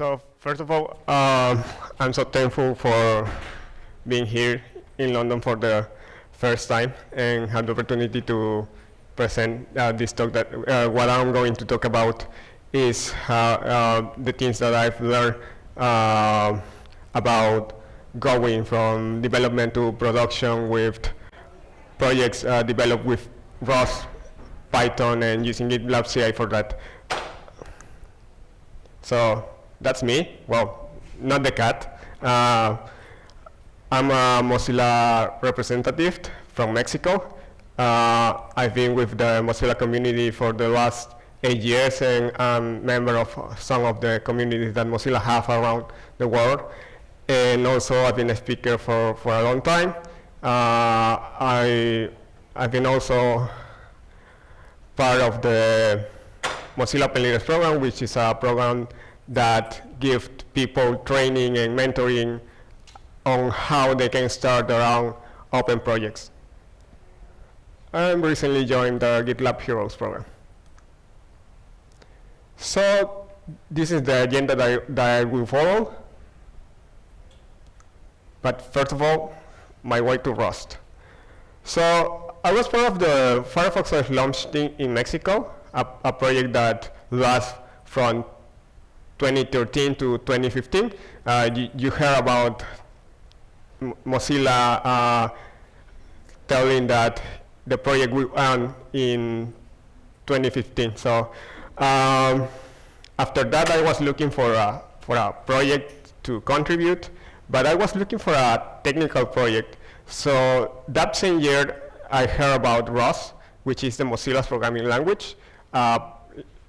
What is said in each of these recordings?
So first of all, I'm so thankful for being here in London for the first time and have the opportunity to present this talk. That what I'm going to talk about is the things that I've learned about going from development to production with projects developed with Rust, Python, and using GitLab CI for that. So that's me. Well, not the cat. I'm a Mozilla representative from Mexico. I've been with the Mozilla community for the last 8 years, and I'm member of some of the communities that Mozilla have around the world. And also I've been a speaker for a long time. I've been also part of the Mozilla Open Leaders program, which is a program that gives people training and mentoring on how they can start their own open projects. I recently joined the GitLab Heroes program. So this is the agenda that I will follow. But first of all, my way to Rust. So I was part of the Firefox launch team in Mexico, a project that lasts from 2013 to 2015. You heard about Mozilla telling that the project will end in 2015. So after that, I was looking for a project to contribute, but I was looking for a technical project. So that same year, I heard about Rust, which is the Mozilla's programming language,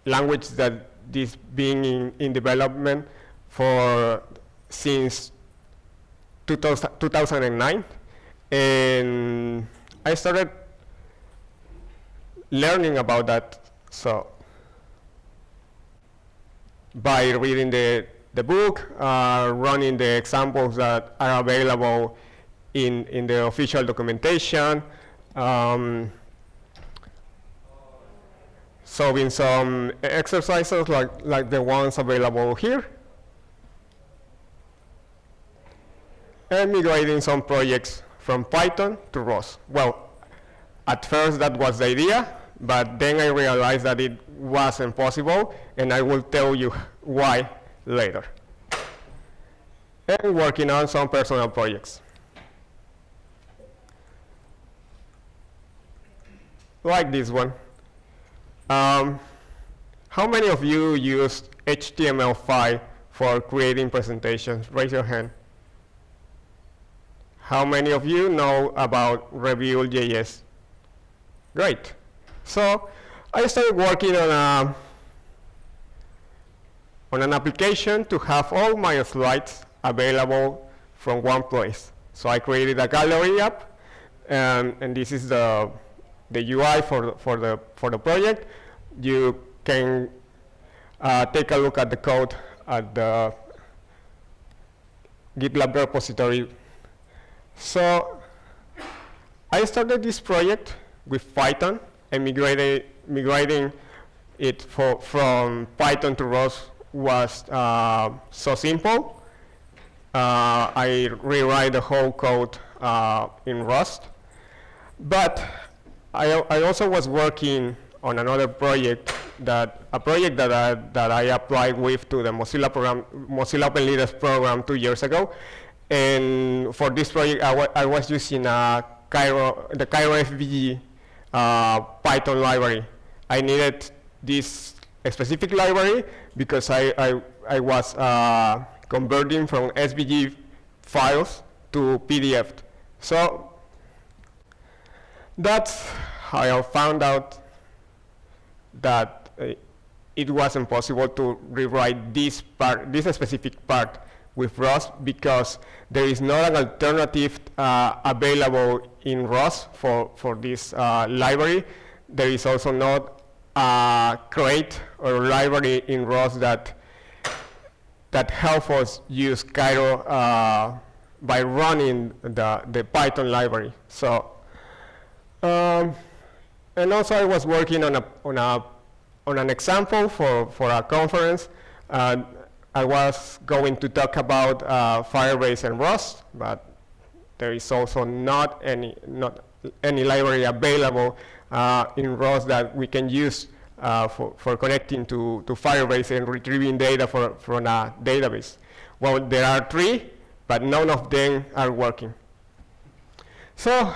language that is being in development for since 2009. And I started learning about that. So by reading the book, running the examples that are available in the official documentation, solving some exercises like the ones available here, and migrating some projects from Python to Rust. Well, at first that was the idea, but then I realized that it wasn't possible, and I will tell you why later. And working on some personal projects. Like this one. How many of you used HTML5 for creating presentations? Raise your hand. How many of you know about Reveal.js? Great. So I started working on an application to have all my slides available from one place. So I created a gallery app, and this is the UI for the project. You can take a look at the code at the GitLab repository. So I started this project with Python and migrating it from Python to Rust was so simple. I rewrite the whole code in Rust, but I also was working on another project that I applied with to the Mozilla Open Leaders program 2 years ago, and for this project I was using the Cairo FBG Python library. I needed this specific library because I was converting from SVG files to PDF. So that's how I found out that it wasn't possible to rewrite this specific part with Rust, because there is not an alternative available in Rust for this library. There is also not a crate or library in Rust that helps us use Cairo by running the Python library. So, and also I was working on an example for a conference I was going to talk about Firebase and Rust, but there is also not any library available in Rust that we can use for connecting to Firebase and retrieving data from a database. Well, there are 3, but none of them are working. So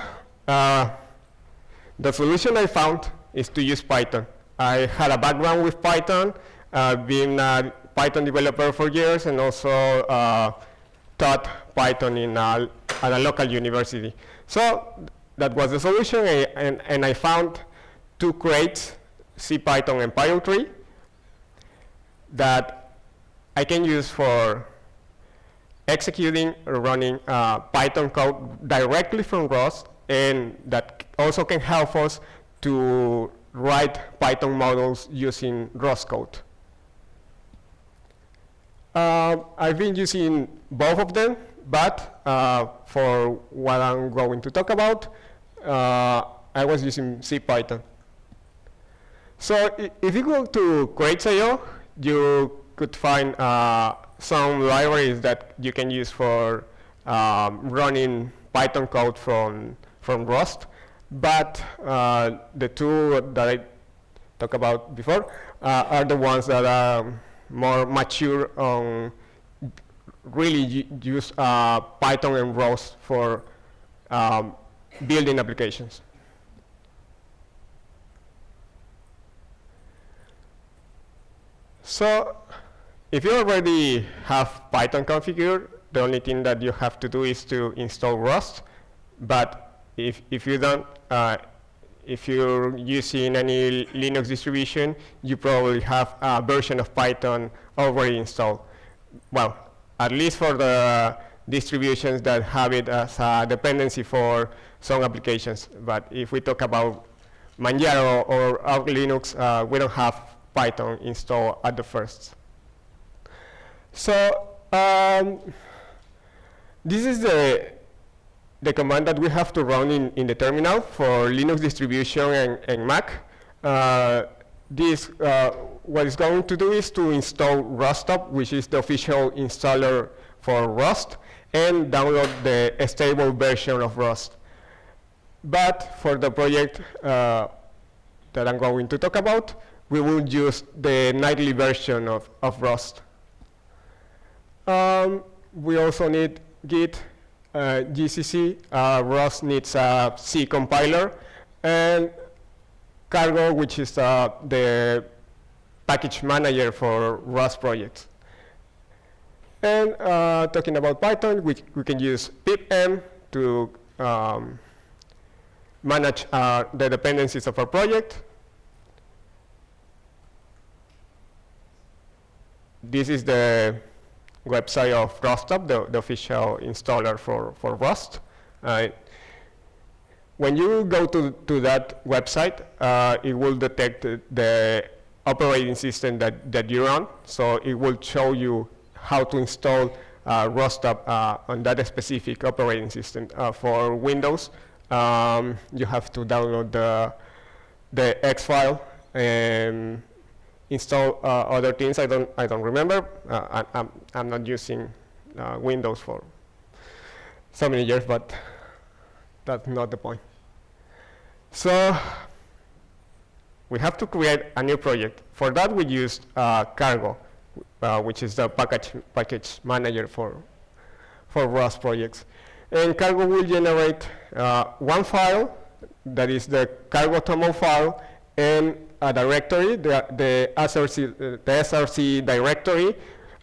the solution I found is to use Python. I had a background with Python, being a Python developer for years, and also taught Python at a local university. So that was the solution, and I found 2 crates, CPython and Python3, that I can use for executing or running Python code directly from Rust, and that also can help us to write Python models using Rust code. I've been using both of them, but for what I'm going to talk about, I was using CPython. So if you go to Crates.io, you could find some libraries that you can use for running Python code from Rust. But the 2 that I talked about before are the ones that are more mature on really use Python and Rust for building applications. So if you already have Python configured, the only thing that you have to do is to install Rust. But if you don't, if you're using any Linux distribution, you probably have a version of Python already installed. Well, at least for the distributions that have it as a dependency for some applications. But if we talk about Manjaro or Arch Linux, we don't have Python installed at the first. So this is the command that we have to run in the terminal for Linux distribution and Mac. What it's going to do is to install Rustop, which is the official installer for Rust, and download the stable version of Rust. But for the project that I'm going to talk about, we will use the nightly version of Rust. We also need Git, GCC, Rust needs a C compiler, and Cargo, which is the package manager for Rust projects. And talking about Python, we can use pipm to manage the dependencies of our project. This is the website of Rustop, the official installer for Rust. When you go to that website, it will detect the operating system that you're on. So it will show you how to install Rustop on that specific operating system. For Windows, you have to download the X file and install other things. I don't remember. I'm not using Windows for so many years, but that's not the point. So we have to create a new project. For that, we used Cargo, which is the package manager for Rust projects. And Cargo will generate one file, that is the cargo toml file, and a directory, the src directory.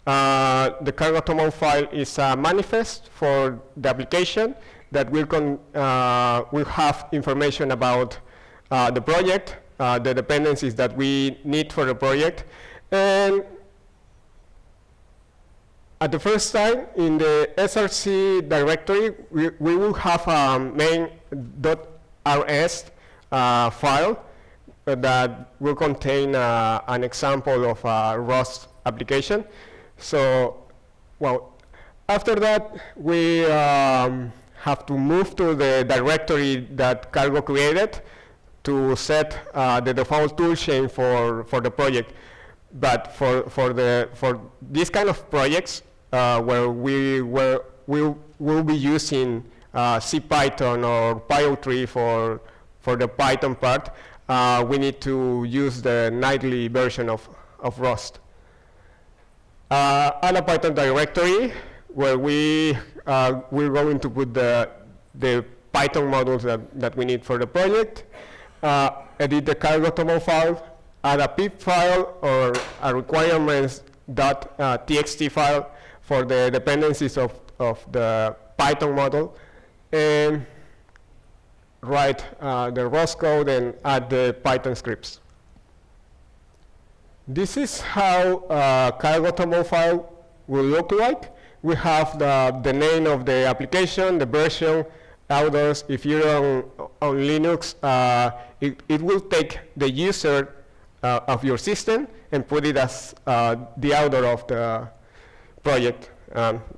The cargo toml file is a manifest for the application that will have information about the project, the dependencies that we need for the project. And at the first time, in the src directory, we will have a main.rs file that will contain an example of a Rust application. So, well, after that, we have to move to the directory that Cargo created to set the default toolchain for the project. but for this kind of projects where we will be using CPython or Pyo3 for the Python part, we need to use the nightly version of Rust. Add a Python directory where we're going to put the Python modules that we need for the project. Edit the cargo.toml file, add a pip file or a requirements.txt file for the dependencies of the Python model, and write the Rust code and add the Python scripts. This is how a cargo.toml file will look like. We have the name of the application, the version, authors. If you're on Linux, it will take the user of your system and put it as the author of the project.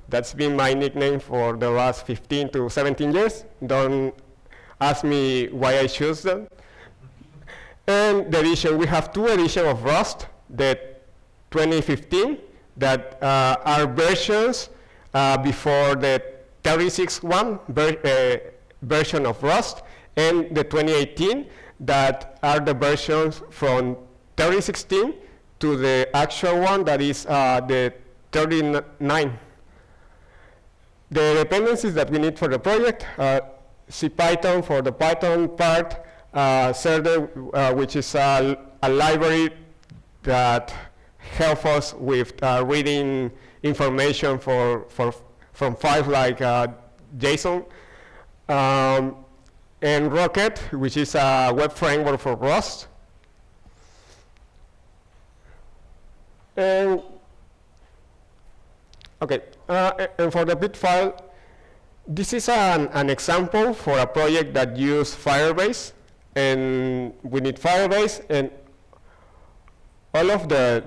That's been my nickname for the last 15 to 17 years. Don't ask me why I choose them. And the edition, we have two editions of Rust, the 2015, that are versions before the 36.1 version of Rust, and the 2018 that are the versions from 3016 to the actual one that is the 39. The dependencies that we need for the project, CPython for the Python part, Cerder, which is a library that helps us with reading information from files like JSON, and Rocket, which is a web framework for Rust. And okay, and for the bit file, this is an example for a project that uses Firebase, and we need Firebase, and all of the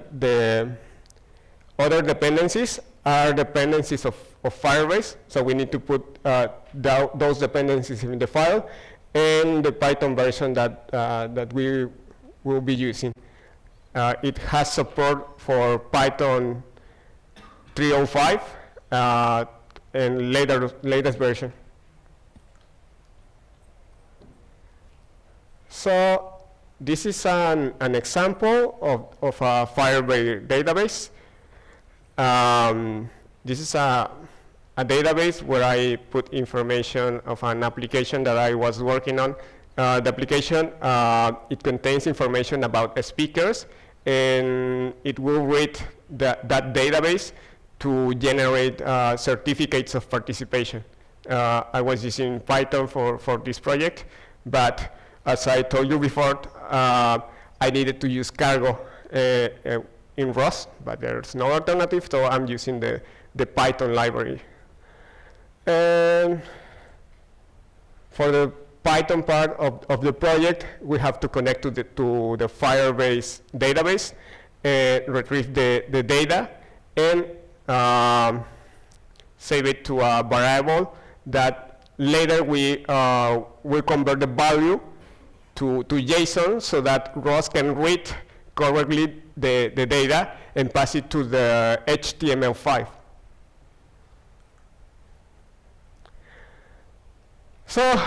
other dependencies are dependencies of Firebase, so we need to put those dependencies in the file, and the Python version that we will be using. It has support for Python 3.05 and latest version. So this is an example of a Firebase database. This is a database where I put information of an application that I was working on. The application, it contains information about speakers, and it will read that database to generate certificates of participation. I was using Python for this project, but as I told you before, I needed to use Cargo in Rust, but there's no alternative, so I'm using the Python library. And for the Python part of the project, we have to connect to the Firebase database, retrieve the data, and save it to a variable that later we will convert the value to JSON so that Rust can read correctly the data and pass it to the HTML5. So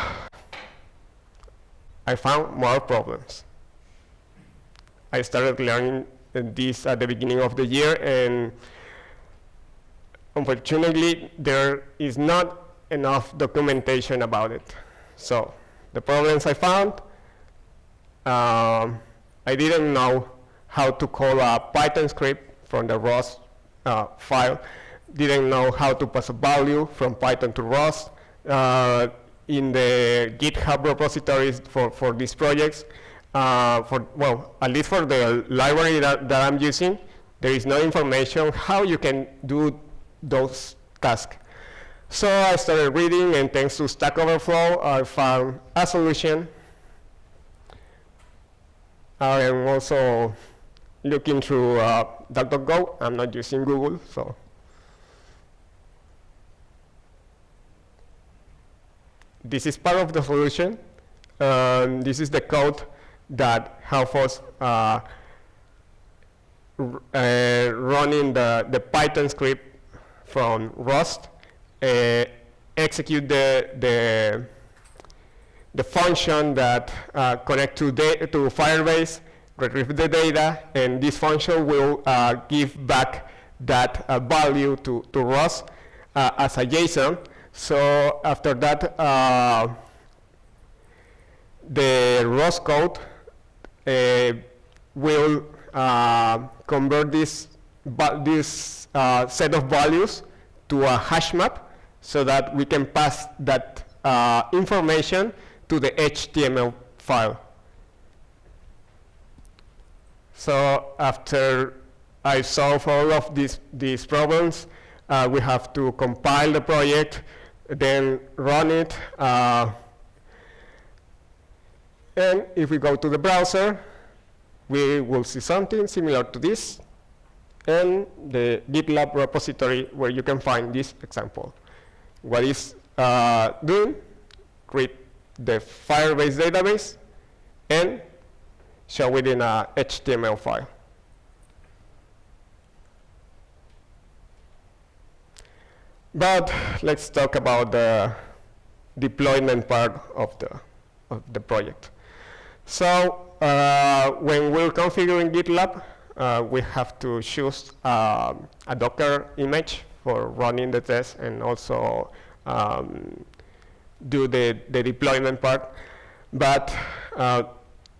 I found more problems. I started learning this at the beginning of the year, and unfortunately there is not enough documentation about it. So the problems I found, I didn't know how to call a Python script from the Rust file, didn't know how to pass a value from Python to Rust. In the GitHub repositories for these projects, well, at least for the library that I'm using, there is no information how you can do those tasks. So I started reading, and thanks to Stack Overflow, I found a solution. I am also looking through DuckDuckGo. I'm not using Google, so. This is part of the solution. This is the code that helps us running the Python script from Rust, execute the function that connect to Firebase, retrieve the data, and this function will give back that value to Rust as a JSON. So after that, the Rust code will convert this set of values to a hash map so that we can pass that information to the HTML file. So after I solve all of these problems, we have to compile the project, then run it. And if we go to the browser, we will see something similar to this, and the GitLab repository where you can find this example. What is doing? Create the Firebase database and show it in a HTML file. But let's talk about the deployment part of the project. So when we're configuring GitLab, we have to choose a Docker image for running the test and also do the deployment part. But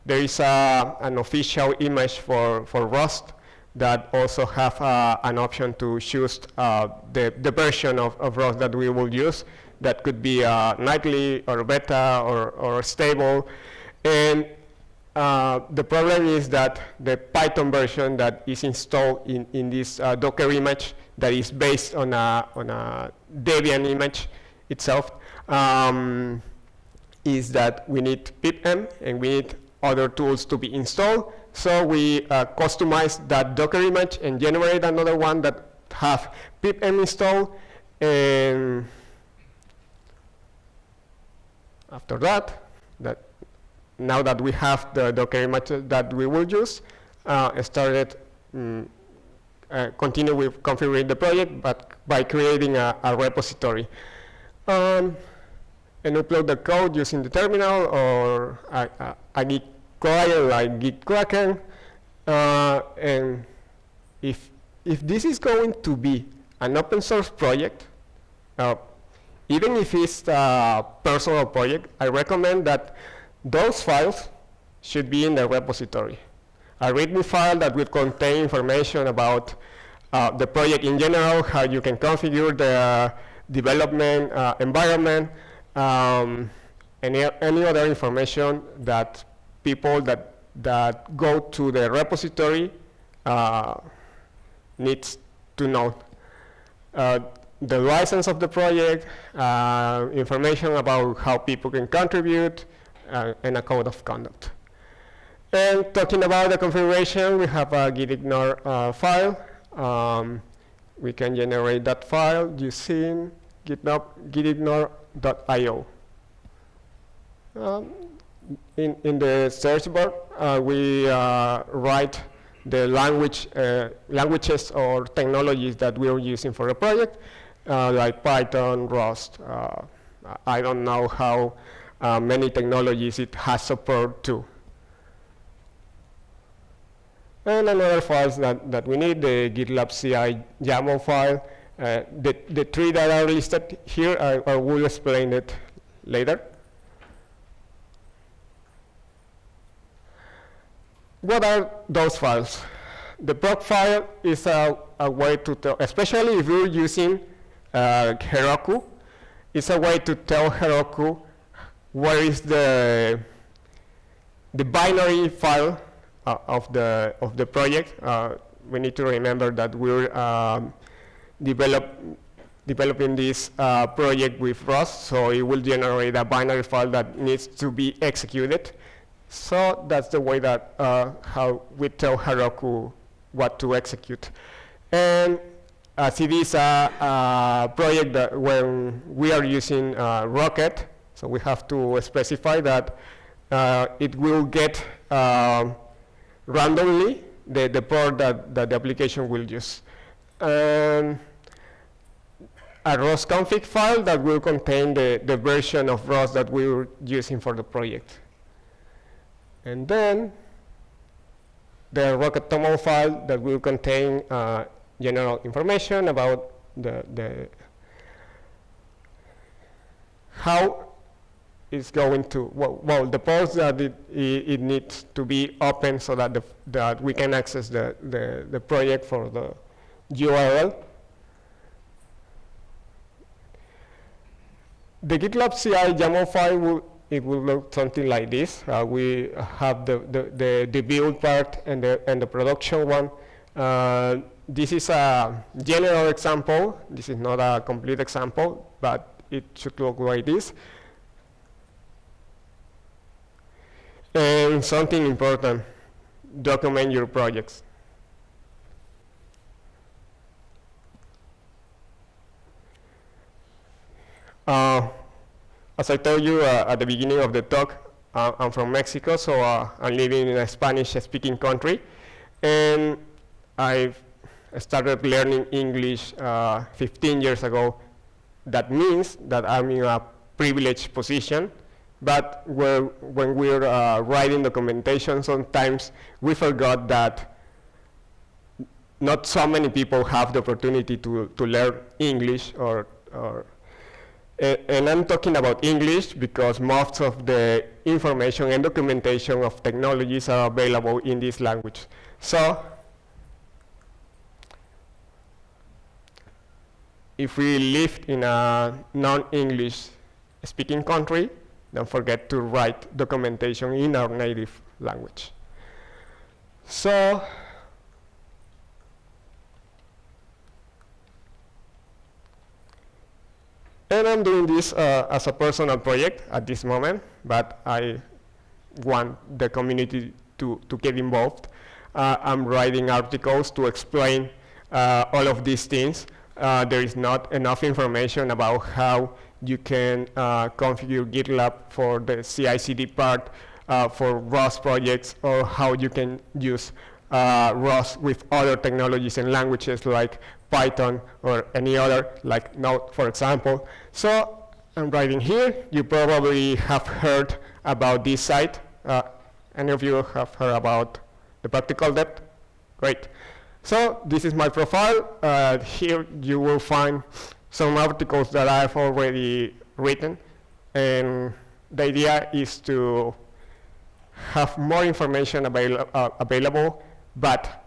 there is an official image for Rust that also have an option to choose the version of Rust that we will use. That could be nightly or beta or stable. And the problem is that the Python version that is installed in this Docker image that is based on a Debian image itself is that we need pipm and we need other tools to be installed. So we customize that Docker image and generate another one that have pipm installed. And after that, now that we have the Docker image that we will use, continue with configuring the project, but by creating a repository. And upload the code using the terminal or a Git client like Gitkraken. And if this is going to be an open source project, even if it's a personal project, I recommend that those files should be in the repository. A README file that will contain information about the project in general, how you can configure the development environment, any other information that people that go to the repository needs to know. The license of the project, information about how people can contribute, and a code of conduct. And talking about the configuration, we have a gitignore file. We can generate that file using gitignore.io. In the search bar, we write the languages or technologies that we are using for the project, like Python, Rust. I don't know how many technologies it has support to. And another files that we need, the GitLab CI YAML file. The three that are listed here, I will explain it later. What are those files? The proc file is a way to tell, especially if you're using Heroku, it's a way to tell Heroku where is the binary file of the project. We need to remember that we're developing this project with Rust, so it will generate a binary file that needs to be executed. So that's the way that how we tell Heroku what to execute. And as it is a project that when we are using Rocket, so we have to specify that it will get randomly the port that the application will use. And a ROS config file that will contain the version of ROS that we were using for the project. And then the Rocket Toml file that will contain general information about the how it's going to, well the ports that it needs to be open so that that we can access the project for the URL. The GitLab CI YAML file will look something like this. We have the build part and the production one. This is a general example. This is not a complete example, but it should look like this. And something important, document your projects. As I told you at the beginning of the talk, I'm from Mexico, so I'm living in a Spanish-speaking country, and I started learning English 15 years ago. That means that I'm in a privileged position, but when we're writing documentation, sometimes we forgot that not so many people have the opportunity to learn English and I'm talking about English because most of the information and documentation of technologies are available in this language. So if we live in a non-English speaking country, don't forget to write documentation in our native language. So and I'm doing this as a personal project at this moment, but I want the community to get involved. I'm writing articles to explain all of these things. There is not enough information about how you can configure GitLab for the CI/CD part for ROS projects, or how you can use ROS with other technologies and languages like Python or any other, like Node, for example. So I'm writing here. You probably have heard about this site. Any of you have heard about the practical depth? Great. So this is my profile. Here you will find some articles that I've already written. And the idea is to have more information available, but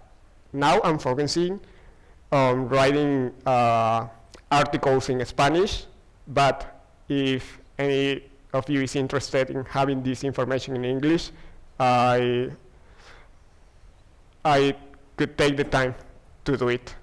now I'm focusing on writing articles in Spanish, but if any of you is interested in having this information in English, I could take the time to do it.